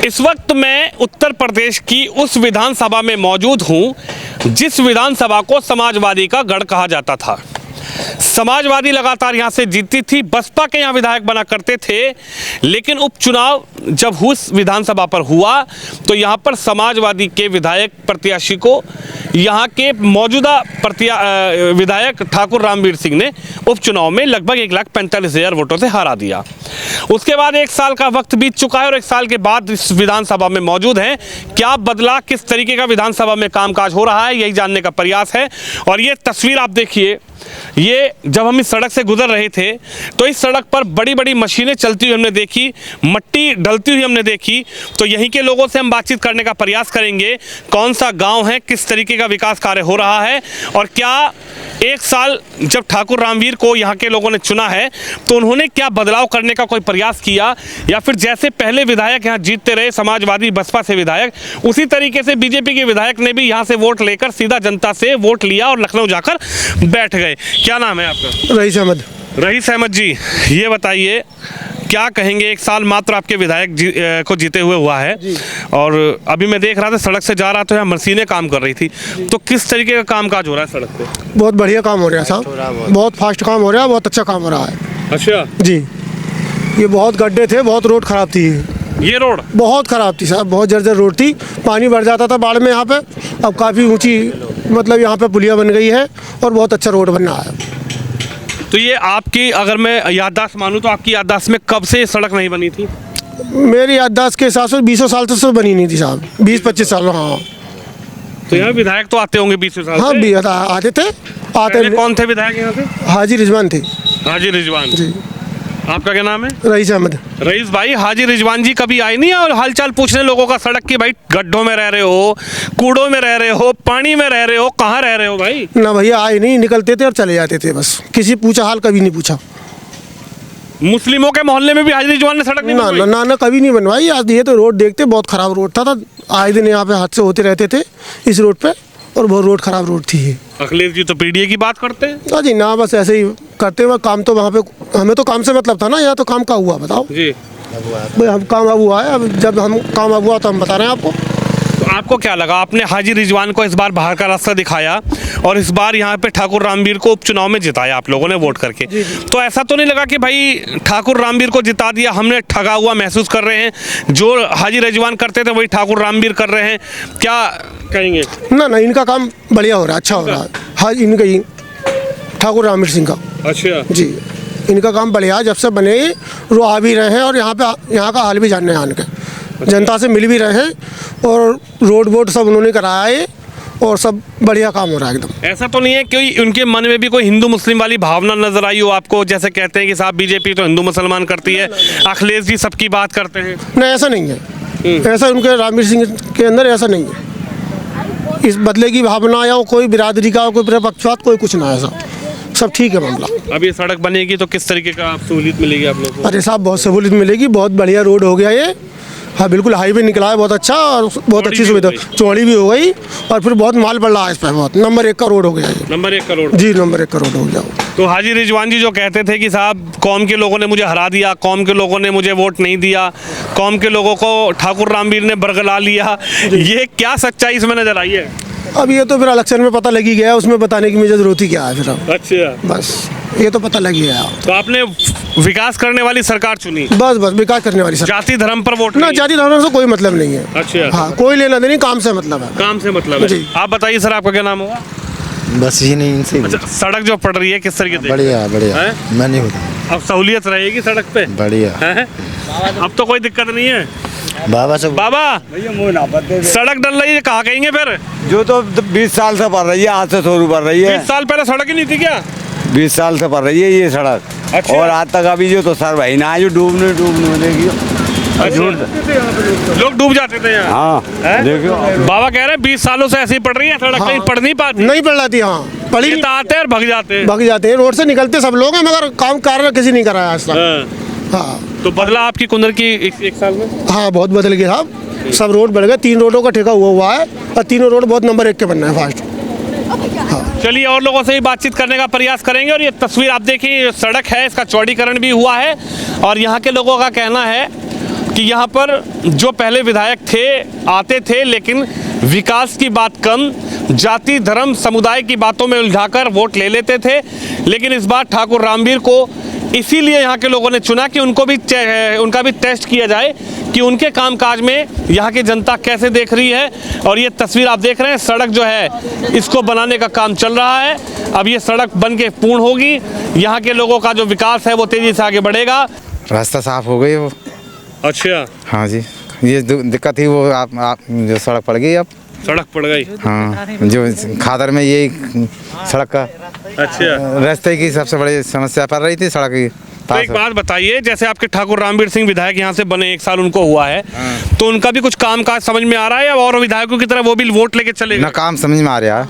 इस वक्त मैं उत्तर प्रदेश की उस विधानसभा में मौजूद हूं जिस विधानसभा को समाजवादी का गढ़ कहा जाता था। समाजवादी लगातार यहां से जीतती थी, बसपा के यहां विधायक बना करते थे, लेकिन उपचुनाव जब उस विधानसभा पर हुआ तो यहां पर समाजवादी के विधायक प्रत्याशी को यहां के मौजूदा विधायक ठाकुर रामवीर सिंह ने उपचुनाव में लगभग 1,45,000 वोटों से हरा दिया। उसके बाद 1 साल का वक्त बीत चुका है और 1 साल के बाद इस विधानसभा में मौजूद हैं। क्या बदला, किस तरीके का विधानसभा में कामकाज हो रहा है, यही जानने का प्रयास है। और ये तस्वीर आप देखिए, ये जब हम इस सड़क से गुजर रहे थे तो इस सड़क पर बड़ी बड़ी मशीनें चलती हुई हमने देखी, मट्टी डलती हुई हमने देखी। तो यहीं के लोगों से हम बातचीत करने का प्रयास करेंगे, कौन सा गांव है, किस तरीके का विकास कार्य हो रहा है और क्या 1 साल जब ठाकुर रामवीर को यहाँ के लोगों ने चुना है तो उन्होंने क्या बदलाव करने का कोई प्रयास किया, या फिर जैसे पहले विधायक यहाँ जीतते रहे समाजवादी बसपा से विधायक, उसी तरीके से बीजेपी के विधायक ने भी यहाँ से वोट लेकर सीधा जनता से वोट लिया और लखनऊ जाकर बैठ गए। क्या नाम है आपका? रईस अहमद। रईस अहमद जी, ये बताइए क्या कहेंगे, 1 साल मात्र आपके विधायक को जीते हुए हुआ है और अभी मैं देख रहा था सड़क से जा रहा था, यहाँ मशीनें काम कर रही थी, तो किस तरीके का कामकाज हो रहा है सड़क पे? बहुत बढ़िया काम हो रहा है साहब, बहुत फास्ट काम हो रहा है, बहुत अच्छा काम हो रहा है। अच्छा जी, ये बहुत गड्ढे थे, बहुत रोड खराब थी। ये रोड बहुत खराब थी साहब, बहुत जर्जर रोड थी, पानी भर जाता था बाढ़ में यहाँ पे। अब काफ़ी ऊंची मतलब यहाँ पे पुलिया बन गई है और बहुत अच्छा रोड बन रहा है। तो ये आपकी, अगर मैं याददाश्त मानूं तो आपकी याददाश्त में कब से ये सड़क नहीं बनी थी? मेरी याददाश्त के हिसाब से 20 साल से बनी नहीं थी साहब, 20-25 साल। हाँ, तो यहाँ विधायक तो आते होंगे 20 साल हाँ से? भी आते थे। कौन थे विधायक यहाँ से? हाजी रिजवान थे। हाजी रिजवान जी। आपका क्या नाम है? रईस अहमद। रईस भाई, हाजी रिजवान जी कभी आए नहीं और हालचाल पूछने लोगों का सड़क की? भाई गड्ढों में रह रहे हो, कूड़ों में रह रहे हो, पानी में रह रहे हो, कहाँ रह रहे हो भाई? ना भैया, आए नहीं, निकलते थे और चले जाते थे बस, किसी पूछा हाल कभी नहीं पूछा। मुस्लिमों के मोहल्ले में भी हाजी रिजवान ने सड़क नहीं ना बनवाई? ना कभी नहीं बनवाई। आज ये तो रोड देखते, बहुत खराब रोड था आए दिन यहाँ पे हादसे होते रहते थे इस रोड पे, और बहुत रोड खराब रोड थी। अखिलेश जी तो पीडीए की बात करते हैं। हाँ जी, ना बस ऐसे ही करते हुए काम, तो वहाँ पे हमें तो काम से मतलब था ना, यहाँ तो काम का हुआ बताओ जी। भाई, हम काम अब हुआ है, अब जब हम काम अब हुआ तो हम बता रहे हैं आपको। तो आपको क्या लगा, आपने हाजी रिजवान को इस बार बाहर का रास्ता दिखाया और इस बार यहाँ पे ठाकुर रामवीर को उपचुनाव में जिताया आप लोगों ने वोट करके, तो ऐसा तो नहीं लगा कि भाई ठाकुर रामवीर को जिता दिया, हमने ठगा हुआ महसूस कर रहे हैं, जो हाजी रिजवान करते थे वही ठाकुर रामवीर कर रहे हैं, क्या कहेंगे? ना इनका काम बढ़िया हो रहा है, अच्छा हो रहा है। हाँ, इनका ही ठाकुर रामवीर सिंह का। अच्छा जी, इनका काम बढ़िया, जब से बने वो आ भी रहे हैं और यहाँ का हाल भी जानने हैं, आने के जनता से मिल भी रहे हैं और रोड वोड सब उन्होंने कराया है और सब बढ़िया काम हो रहा है एकदम। ऐसा तो नहीं है कि उनके मन में भी कोई हिंदू मुस्लिम वाली भावना नजर आई हो आपको, जैसे कहते हैं कि साहब बीजेपी तो हिंदू मुसलमान करती है, अखिलेश जी सबकी बात करते हैं? नहीं, ऐसा नहीं है, ऐसा उनके रामवीर सिंह के अंदर ऐसा नहीं है। इस बदले की भावना या कोई बिरादरी का कोई पक्षपात कोई कुछ ना, ऐसा सब ठीक है मामला। अब ये सड़क बनेगी तो किस तरीके का सहूलियत मिलेगी आप लोगों को? अरे साहब, बहुत सहूलियत मिलेगी, बहुत बढ़िया रोड हो गया ये। हाँ बिल्कुल, हाईवे निकला है बहुत अच्छा और बहुत अच्छी सुविधा, चौड़ी भी हो गई और फिर बहुत माल बढ़ रहा है इस पर, बहुत नंबर 1 का रोड हो गया ये। नंबर 1 का रोड? जी, नंबर 1 का रोड हो गया। तो हाजी रिजवान जी जो कहते थे कि साहब कौम के लोगों ने मुझे हरा दिया, कौम के लोगों ने मुझे वोट नहीं दिया, कौम के लोगों को ठाकुर रामवीर ने बरगला लिया, ये क्या सच्चाई इसमें नजर आई है? अब ये तो फिर इलेक्शन में पता लगी गया, उसमें बताने की मुझे जरूरत ही क्या है फिर अब। अच्छा, बस ये तो पता लग गया। तो आपने विकास करने वाली सरकार चुनी? बस विकास करने वाली सरकार। जाति धर्म पर वोट ना, नहीं? जाति धर्म से कोई मतलब नहीं है। अच्छा, हाँ, कोई लेना देनी, काम से मतलब है। काम से मतलब है जी। आप बताइए सर, आपका क्या नाम होगा? बस ये नहीं, इनसे अच्छा, सड़क जो पड़ रही है किस तरीके से? बढ़िया बढ़िया है? मैं नहीं बता। अब सहूलियत रहेगी सड़क पे? बढ़िया है? अब तो कोई दिक्कत नहीं है। बाबा से बाबा, सड़क डल रही है, कहाँ कहेंगे फिर? जो तो 20 साल से पड़ रही है, आज से शुरू पड़ रही है। 20 साल पहले सड़क ही नहीं थी क्या? 20 साल से पड़ रही है ये सड़क। अच्छा। और आज तक अभी जो तो सर भाई ना, जो डूबने देखियो। लोग डूब जाते थे यहाँ। हाँ देखियो, बाबा कह रहे हैं 20 सालों से ऐसी पड़ रही है सड़क, कहीं पड़ नहीं पाती? नहीं पड़ रही। हाँ, पड़ी ये तो आते हैं और भग जाते हैं। भाग जाते हैं, रोड से निकलते सब लोग हैं, मगर काम कार्य किसी नहीं कराया आज तक। हाँ। हाँ तो बदला आपकी कुंदर की 1 साल में? हाँ, बहुत बदल गया साहब, सब रोड बढ़ गए, 3 रोडों का ठेका हुआ है और तीनों रोड बहुत नंबर 1 के बनना है फास्ट। चलिए और लोगों से भी बातचीत करने का प्रयास करेंगे। और ये तस्वीर आप देखिए, सड़क है, इसका चौड़ीकरण भी हुआ है और यहाँ के लोगों का कहना है कि यहाँ पर जो पहले विधायक थे आते थे लेकिन विकास की बात कम, जाति धर्म समुदाय की बातों में उलझाकर वोट ले लेते थे। लेकिन इस बार ठाकुर रामवीर को इसीलिए यहाँ के लोगों ने चुना कि उनका भी टेस्ट किया जाए कि उनके कामकाज में यहाँ की जनता कैसे देख रही है। और ये तस्वीर आप देख रहे हैं, सड़क जो है इसको बनाने का काम चल रहा है। अब ये सड़क बन के पूर्ण होगी, यहाँ के लोगों का जो विकास है वो तेजी से आगे बढ़ेगा। रास्ता साफ हो गई वो। अच्छा, हाँ जी, ये दिक्कत थी वो आप जो सड़क पड़ गई अब। सड़क पड़ गई। हाँ, जो खादर में यही सड़क का अच्छा, रास्ते की सबसे बड़ी समस्या पड़ रही थी, सड़क की। तो एक बात बताइए, जैसे आपके ठाकुर रामवीर सिंह विधायक यहाँ से बने, 1 साल उनको हुआ है, तो उनका भी कुछ काम काज समझ में आ रहा है या और विधायकों की तरह वो भी वोट लेके चलेगा? ना काम समझ में आ रहा है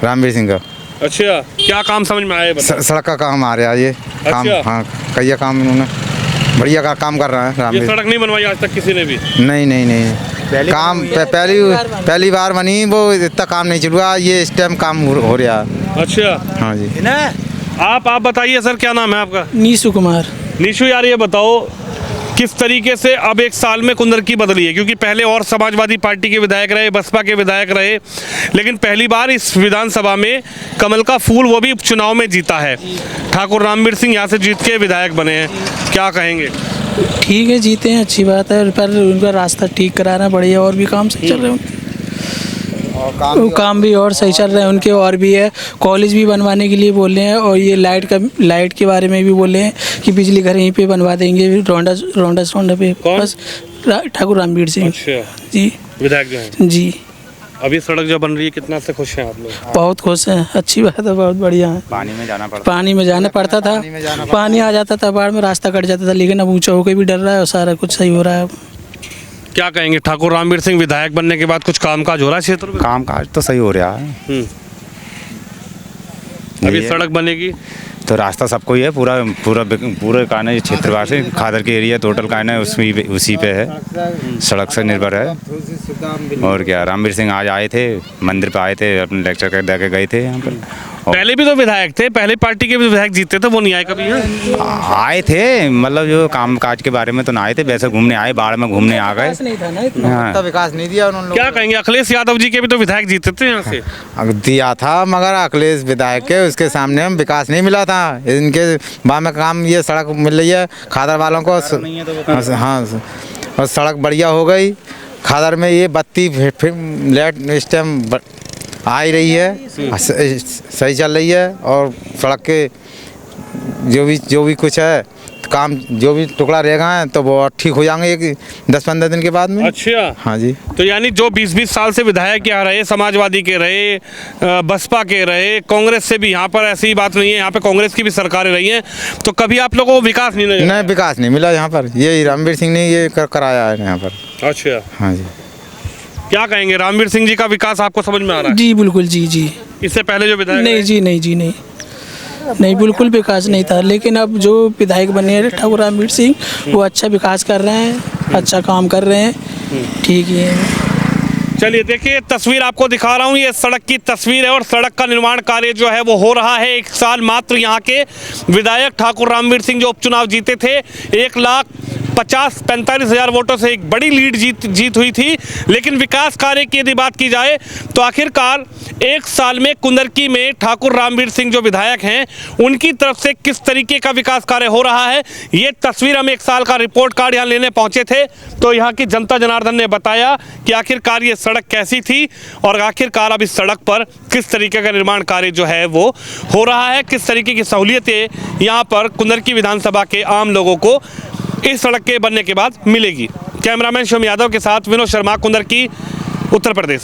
रामवीर सिंह का। अच्छा, क्या काम समझ में आया? सड़क का काम आ रहा है ये काम। हाँ, कई काम उन्होंने बढ़िया का काम कर रहा है ये रामवीर। सड़क नहीं बनवाई आज तक किसी ने भी? नहीं काम पहली बार बनी, वो इतना काम नहीं चल, ये इस टाइम काम हो रहा है। अच्छा, हाँ जी। आप बताइए सर, क्या नाम है आपका? नीशु कुमार। नीशु यार, ये बताओ किस तरीके से अब 1 साल में कुंदरकी बदली है, क्योंकि पहले और समाजवादी पार्टी के विधायक रहे, बसपा के विधायक रहे, लेकिन पहली बार इस विधानसभा में कमल का फूल वो भी उपचुनाव में जीता है। ठाकुर रामवीर सिंह यहाँ से जीत के विधायक बने हैं, क्या कहेंगे? ठीक है, जीते हैं, अच्छी बात है, पर उनका रास्ता ठीक कराना बढ़िया, और भी काम सही चल रहे हैं वो काम भी और सही चल रहे हैं उनके, और भी है, कॉलेज भी बनवाने के लिए बोले हैं, और ये लाइट के बारे में भी बोले हैं कि बिजली घर यहीं पे बनवा देंगे, रोंडा पे। बस ठाकुर रामवीर सिंह। अच्छा जी, विधायक जो है जी। अभी सड़क जो बन रही है, कितना से खुश हैं आप लोग? बहुत खुश हैं, अच्छी बात है, बहुत बढ़िया है। पानी में जाना पड़ता था, पानी आ जाता था, बाढ़ में रास्ता कट जाता था, लेकिन अब ऊंचा होकर भी डर रहा है और सारा कुछ सही हो रहा है। क्या कहेंगे, ठाकुर रामवीर सिंह विधायक बनने के बाद कुछ कामकाज हो रहा है क्षेत्र में? काम काज तो सही हो रहा है। अभी सड़क बनेगी तो रास्ता सबको ही है, पूरा काना क्षेत्रवासी खादर के एरिया टोटल काना है उसी पे है, सड़क से निर्भर है। और क्या, रामवीर सिंह आज आए थे, मंदिर पे आए थे, अपने लेक्चर दे के गए थे यहाँ पर। पहले भी तो विधायक थे, पहले पार्टी के भी विधायक जीते थे, वो नहीं आए कभी? आए थे, मतलब जो काम काज के बारे में तो ना आए थे, वैसे घूमने आए, बाढ़ में घूमने आ गए। विकास नहीं दिया उन्होंने। क्या कहेंगे, अखिलेश यादव जी के भी तो विधायक जीते थे यहाँ से? दिया था, मगर अखिलेश विधायक के उसके सामने हम विकास नहीं मिला था। इनके बाद में काम, ये सड़क मिल रही है खादर वालों को। हाँ, और सड़क बढ़िया हो गई खादर में, ये बत्ती लाइट इस टाइम आ ही रही है, सही चल रही है। और सड़क के जो भी कुछ है काम, जो भी टुकड़ा रह गए हैं तो वो ठीक हो जाएंगे 10-15 दिन के बाद में। अच्छा, हाँ जी। तो यानी जो 20-20 साल से विधायक यहाँ रहे, समाजवादी के रहे, बसपा के रहे, कांग्रेस से भी, यहाँ पर ऐसी बात नहीं है, यहाँ पे कांग्रेस की भी सरकारें रही हैं, तो कभी आप लोगों को विकास नहीं नजर? नहीं, विकास नहीं मिला यहाँ पर, ये रामवीर सिंह ने ये कराया है यहाँ पर। अच्छा, हाँ जी। क्या कहेंगे, रामवीर सिंह जी का विकास आपको समझ में आ रहा है? जी बिल्कुल, जी। इससे पहले जो विधायक? नहीं, बिल्कुल विकास नहीं था, लेकिन अब जो विधायक बने हैं ठाकुर रामवीर सिंह, वो अच्छा विकास कर रहे हैं, अच्छा काम कर रहे हैं, ठीक ही है। चलिए देखिए, तस्वीर आपको दिखा रहा हूँ, ये सड़क की तस्वीर है और सड़क का निर्माण कार्य जो है वो हो रहा है। 1 साल मात्र यहाँ के विधायक ठाकुर रामवीर सिंह जो उपचुनाव जीते थे, 1,50,45,000 वोटों से एक बड़ी लीड जीत हुई थी। लेकिन विकास कार्य की यदि बात की जाए तो आखिरकार 1 साल में कुंदरकी में ठाकुर रामवीर सिंह जो विधायक हैं, उनकी तरफ से किस तरीके का विकास कार्य हो रहा है, ये तस्वीर हम 1 साल का रिपोर्ट कार्ड यहाँ लेने पहुँचे थे, तो यहाँ की जनता जनार्दन ने बताया कि आखिरकार ये सड़क कैसी थी और आखिरकार अब इस सड़क पर किस तरीके का निर्माण कार्य जो है वो हो रहा है, किस तरीके की सहूलियतें यहाँ पर कुंदरकी विधानसभा के आम लोगों को इस सड़क के बनने के बाद मिलेगी। कैमरामैन शिवम यादव के साथ विनोद शर्मा, कुंदरकी, उत्तर प्रदेश।